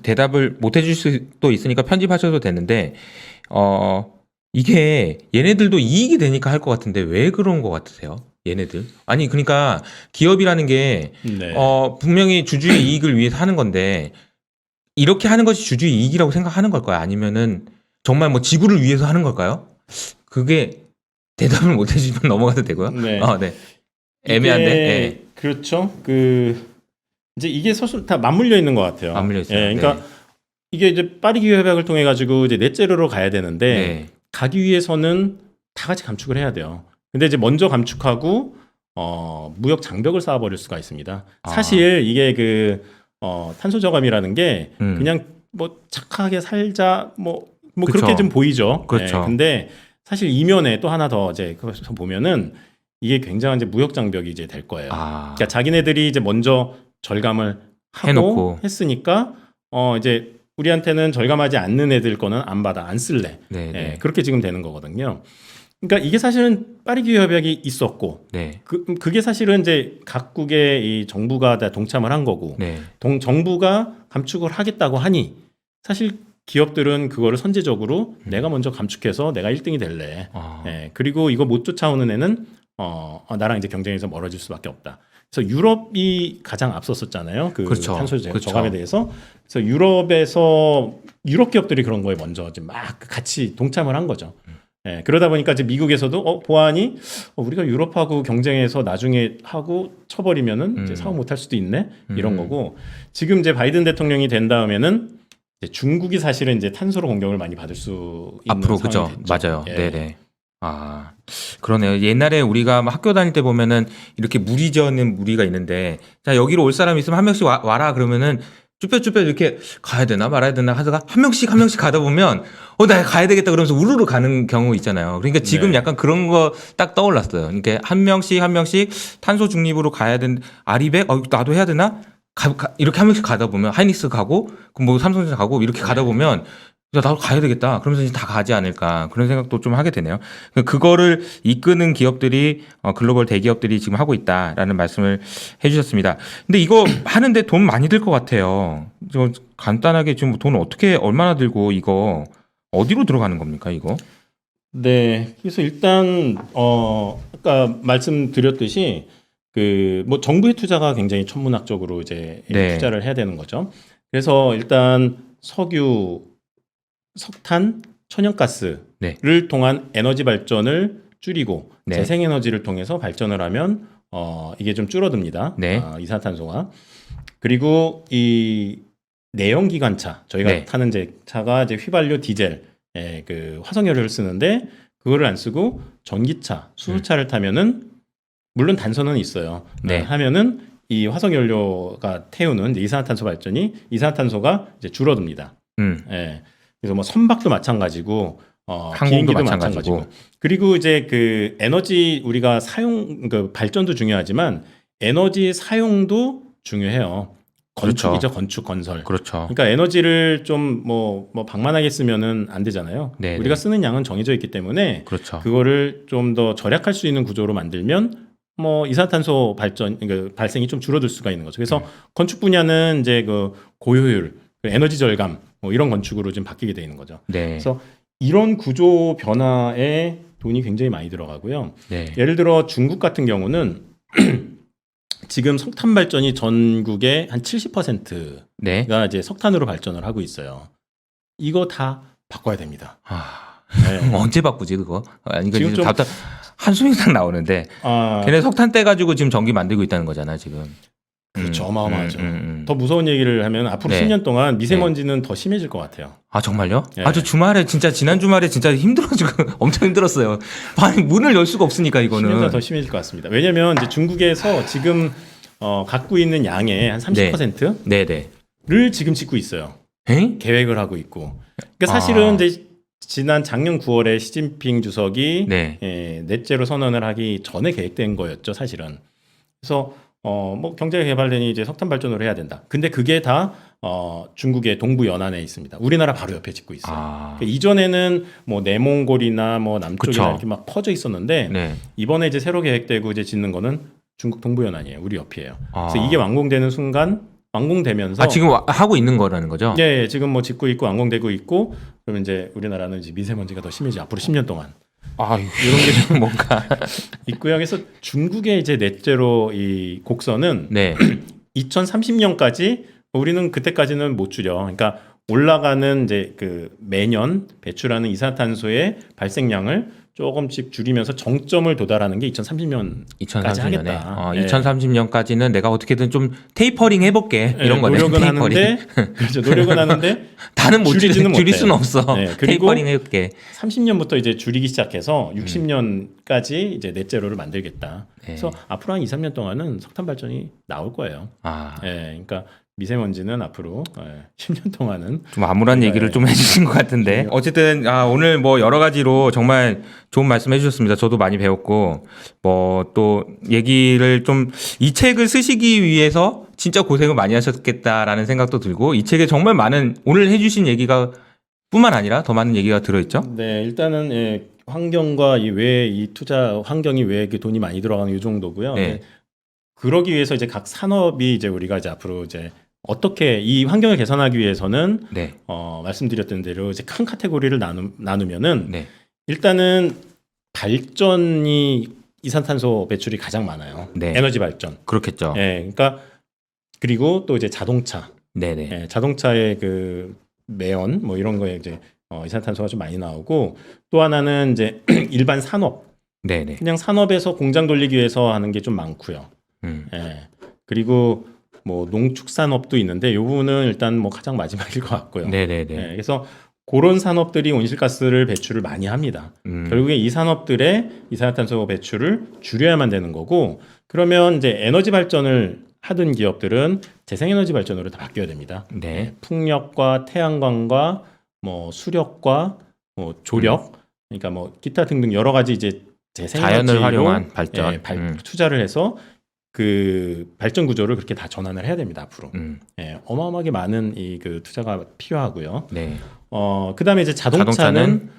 대답을 못 해줄 수도 있으니까 편집하셔도 되는데, 이게 얘네들도 이익이 되니까 할 것 같은데 왜 그런 것 같으세요? 얘네들? 아니, 그러니까 기업이라는 게, 네. 분명히 주주의 이익을 위해서 하는 건데, 이렇게 하는 것이 주주의 이익이라고 생각하는 걸까요? 아니면은 정말 뭐 지구를 위해서 하는 걸까요? 그게 대답을 못 해주시면 넘어가도 되고요. 네. 네. 애매한데? 이게 네. 그렇죠. 이제 이게 사실 다 맞물려 있는 것 같아요. 맞물려 있어요. 예, 그러니까 이게 이제 파리 기후 협약을 통해 가지고 이제 넷제로로 가야 되는데 네. 가기 위해서는 다 같이 감축을 해야 돼요. 근데 이제 먼저 감축하고 무역 장벽을 쌓아버릴 수가 있습니다. 아. 사실 이게 탄소 저감이라는 게 음. 그냥 뭐 착하게 살자 뭐 그쵸. 그렇게 좀 보이죠. 그렇죠. 예, 근데 사실 이면에 또 하나 더 이제 그래서 보면은 이게 굉장한 이제 무역 장벽이 이제 될 거예요. 아. 그러니까 자기네들이 이제 먼저 절감을 하고 해놓고. 했으니까 이제 우리한테는 절감하지 않는 애들 거는 안 받아 안 쓸래. 네. 네. 그렇게 지금 되는 거거든요. 그러니까 이게 사실은 파리 기후 협약이 있었고 네. 그게 사실은 이제 각국의 이 정부가 다 동참을 한 거고 네. 정부가 감축을 하겠다고 하니 사실 기업들은 그거를 선제적으로 내가 먼저 감축해서 내가 1등이 될래. 아. 그리고 이거 못 쫓아오는 애는 나랑 이제 경쟁에서 멀어질 수밖에 없다. 그래서 유럽이 가장 앞섰었잖아요. 그렇죠. 탄소 그렇죠. 저감에 대해서. 그래서 유럽 기업들이 그런 거에 먼저 이제 막 같이 동참을 한 거죠. 그러다 보니까 이제 미국에서도 보아하니 우리가 유럽하고 경쟁해서 나중에 하고 쳐버리면은 이제 사업 못할 수도 있네 이런 거고 지금 이제 바이든 대통령이 된 다음에는 이제 중국이 사실은 이제 탄소로 공격을 많이 받을 수 있는 앞으로 상황이 그죠. 됐죠. 맞아요. 예. 네네. 아, 그러네요. 옛날에 우리가 막 학교 다닐 때 보면은 이렇게 무리 지어는 무리가 있는데, 자, 여기로 올 사람 있으면 한 명씩 와라 그러면은 쭈뼛쭈뼛 이렇게 가야 되나 말아야 되나 하다가 한 명씩 가다 보면 나 가야 되겠다 그러면서 우르르 가는 경우 있잖아요. 그러니까 지금 네. 약간 그런 거 딱 떠올랐어요. 그러니까 한 명씩 탄소 중립으로 가야 된 아리백 나도 해야 되나? 이렇게 한 명씩 가다 보면 하이닉스 가고 뭐 삼성전자 가고 이렇게 가다 보면 야, 나도 가야 되겠다. 그러면서 이제 다 가지 않을까. 그런 생각도 좀 하게 되네요. 그거를 이끄는 기업들이, 글로벌 대기업들이 지금 하고 있다라는 말씀을 해주셨습니다. 근데 이거 하는데 돈 많이 들 것 같아요. 저 간단하게 지금 돈 얼마나 들고 이거 어디로 들어가는 겁니까, 이거? 네. 그래서 일단, 아까 말씀드렸듯이 뭐 정부의 투자가 굉장히 천문학적으로 이제 네. 투자를 해야 되는 거죠. 그래서 일단 석유, 석탄, 천연가스를 네. 통한 에너지 발전을 줄이고 네. 재생에너지를 통해서 발전을 하면 이게 좀 줄어듭니다. 네. 이산화탄소가. 그리고 이 내연기관차 저희가 네. 타는 이제 차가 이제 휘발유 디젤 그 화석연료를 쓰는데 그거를 안 쓰고 전기차, 수소차를 타면은 물론 단선은 있어요. 네. 하면은 이 화석연료가 태우는 이제 이산화탄소 발전이 이산화탄소가 이제 줄어듭니다. 그래서 뭐 선박도 마찬가지고 항공도 비행기도 마찬가지고. 마찬가지고. 그리고 이제 그 에너지 우리가 그 발전도 중요하지만 에너지 사용도 중요해요. 건축이죠. 건축 건설. 그렇죠. 그러니까 에너지를 좀 뭐 방만하게 쓰면은 안 되잖아요. 네, 우리가 네. 쓰는 양은 정해져 있기 때문에 그렇죠. 그거를 좀 더 절약할 수 있는 구조로 만들면 뭐 이산화탄소 발생이 좀 줄어들 수가 있는 거죠. 그래서 건축 분야는 이제 그 고효율, 에너지 절감 뭐 이런 건축으로 좀 바뀌게 되는 거죠. 네. 그래서 이런 구조 변화에 돈이 굉장히 많이 들어가고요. 네. 예를 들어 중국 같은 경우는 지금 석탄 발전이 전국의 한 70%가 네. 이제 석탄으로 발전을 하고 있어요. 이거 다 바꿔야 됩니다. 네. 언제 바꾸지 그거? 이거 지금 지금 좀- 답답 한숨이 딱 나오는데 걔네 석탄 떼 가지고 지금 전기 만들고 있다는 거잖아 지금. 그렇죠. 어마어마하죠. 더 무서운 얘기를 하면 앞으로 네. 10년 동안 미세먼지는 더 심해질 것 같아요. 아 정말요? 네. 아주 주말에 진짜 지난 주말에 진짜 힘들어지고 엄청 힘들었어요. 아니 문을 열 수가 없으니까 10년 이거는. 더 심해질 것 같습니다. 왜냐하면 이제 중국에서 지금 갖고 있는 양의 한 30%를 네네. 지금 짓고 있어요. 에? 계획을 하고 있고. 그러니까 사실은 아. 이제 지난 작년 9월에 시진핑 주석이 네. 넷제로 선언을 하기 전에 계획된 거였죠, 사실은. 그래서 뭐 경제가 개발되니 이제 석탄 발전을 해야 된다. 근데 그게 다 중국의 동부 연안에 있습니다. 우리나라 바로 옆에 짓고 있어요. 그러니까 이전에는 뭐 내몽골이나 뭐 남쪽이나 그쵸. 이렇게 막 퍼져 있었는데 네. 이번에 이제 새로 계획되고 이제 짓는 거는 중국 동부 연안이에요. 우리 옆이에요. 그래서 아. 이게 완공되는 순간 완공되면서 지금 하고 있는 거라는 거죠? 예, 지금 뭐 짓고 있고 완공되고 있고 그러면 이제 우리나라는 이제 미세먼지가 더 심해지 앞으로 10년 동안 이런 게 좀 뭔가. 있고요. 그래서 중국의 이제 넷제로 이 곡선은 네. 2030년까지 우리는 그때까지는 못 줄여. 그러니까 올라가는 이제 그 매년 배출하는 이산탄소의 발생량을 조금씩 줄이면서 정점을 도달하는 게 2030년까지 2030년에. 하겠다. 2030년까지는 내가 어떻게든 좀 테이퍼링 해볼게. 이런 거네. 노력은 테이퍼링. 하는데 그렇죠. 노력은 하는데 다는 못 줄이지는 줄일 못해. 수는 없어. 네, 그리고 테이퍼링 해볼게. 30년부터 이제 줄이기 시작해서 60년까지 이제 넷제로를 만들겠다. 네. 그래서 앞으로 한 2, 3년 동안은 석탄 발전이 나올 거예요. 그러니까 미세먼지는 앞으로 10년 동안은 좀 암울한 네. 얘기를 좀 해주신 것 같은데. 어쨌든 오늘 뭐 여러 가지로 정말 좋은 말씀 해주셨습니다. 저도 많이 배웠고 뭐 또 얘기를 좀 이 책을 쓰시기 위해서 진짜 고생을 많이 하셨겠다라는 생각도 들고 이 책에 정말 많은 오늘 해주신 얘기가 뿐만 아니라 더 많은 얘기가 들어있죠. 네, 일단은 환경과 이 투자 환경이 왜 이렇게 돈이 많이 들어가는 이 정도고요. 네. 그러기 위해서 이제 각 산업이 이제 우리가 이제 앞으로 이제 어떻게 이 환경을 개선하기 위해서는 네. 말씀드렸던 대로 이제 큰 카테고리를 나누면은 네. 일단은 발전이 이산탄소 배출이 가장 많아요. 네. 에너지 발전. 그렇겠죠. 그러니까 그리고 또 이제 자동차. 네네. 자동차의 그 매연 뭐 이런 거에 이제 이산탄소가 좀 많이 나오고 또 하나는 이제 일반 산업. 네네. 그냥 산업에서 공장 돌리기 위해서 하는 게 좀 많고요. 그리고 뭐 농축산업도 있는데 이 부분은 일단 뭐 가장 마지막일 것 같고요. 네네네. 그래서 그런 산업들이 온실가스를 배출을 많이 합니다. 결국에 이 산업들의 이산화탄소 배출을 줄여야만 되는 거고 그러면 이제 에너지 발전을 하던 기업들은 재생에너지 발전으로 다 바뀌어야 됩니다. 네. 풍력과 태양광과 뭐 수력과 뭐 조력 그러니까 뭐 기타 등등 여러 가지 이제 재생에너지로 자연을 활용한 발전. 투자를 해서 그 발전 구조를 그렇게 다 전환을 해야 됩니다 앞으로. 어마어마하게 많은 이 그 투자가 필요하고요. 네. 그다음에 이제 자동차는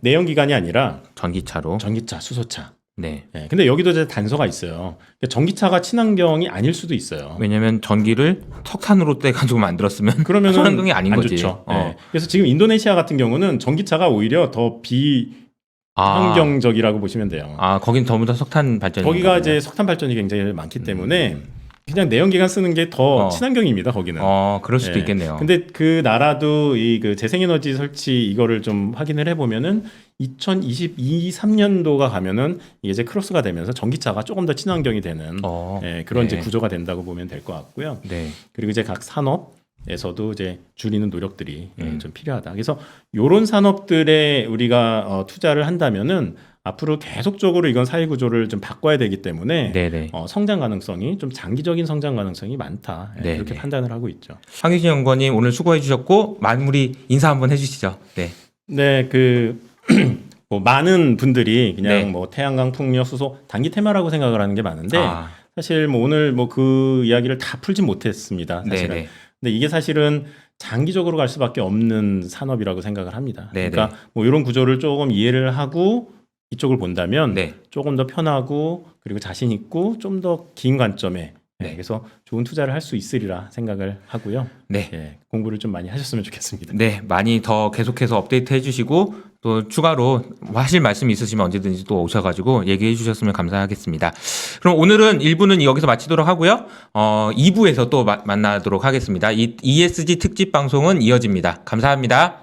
내연기관이 아니라 전기차로. 전기차, 수소차. 네. 근데 여기도 이제 단서가 있어요. 전기차가 친환경이 아닐 수도 있어요. 왜냐면 전기를 석탄으로 떼가지고 만들었으면 그러면 친환경이 아닌 안 거지. 좋죠. 그래서 지금 인도네시아 같은 경우는 전기차가 오히려 더 비환경적이라고 보시면 돼요. 거긴 전부 다 석탄 발전이. 거기가 이제 석탄 발전이 굉장히 많기 때문에 그냥 내연기관 쓰는 게 더 친환경입니다. 거기는. 그럴 수도 있겠네요. 근데 그 나라도 이 그 재생에너지 설치 이거를 좀 확인을 해보면은 2022, 3년도가 가면은 이게 이제 크로스가 되면서 전기차가 조금 더 친환경이 되는 그런 이제 구조가 된다고 보면 될 것 같고요. 네. 그리고 이제 각 산업에서도 이제 줄이는 노력들이 좀 필요하다. 그래서 이런 산업들에 우리가 투자를 한다면은 앞으로 계속적으로 이건 사회 구조를 좀 바꿔야 되기 때문에 네네. 성장 가능성이 좀 장기적인 성장 가능성이 많다. 그렇게 판단을 하고 있죠. 황규진 연구원님 오늘 수고해 주셨고 마무리 인사 한번 해주시죠. 네. 네, 뭐 많은 분들이 그냥 네. 뭐 태양광, 풍력, 수소 단기 테마라고 생각을 하는 게 많은데 사실 뭐 오늘 뭐 그 이야기를 다 풀진 못했습니다. 사실은. 네네. 근데 이게 사실은 장기적으로 갈 수밖에 없는 산업이라고 생각을 합니다. 네네. 그러니까 뭐 이런 구조를 조금 이해를 하고 이쪽을 본다면 네. 조금 더 편하고 그리고 자신 있고 좀 더 긴 관점에 네. 그래서 좋은 투자를 할 수 있으리라 생각을 하고요. 네. 공부를 좀 많이 하셨으면 좋겠습니다. 네, 많이 더 계속해서 업데이트 해주시고 또 추가로 하실 말씀 있으시면 언제든지 또 오셔가지고 얘기해 주셨으면 감사하겠습니다. 그럼 오늘은 1부는 여기서 마치도록 하고요. 2부에서 또 만나도록 하겠습니다. 이 ESG 특집 방송은 이어집니다. 감사합니다.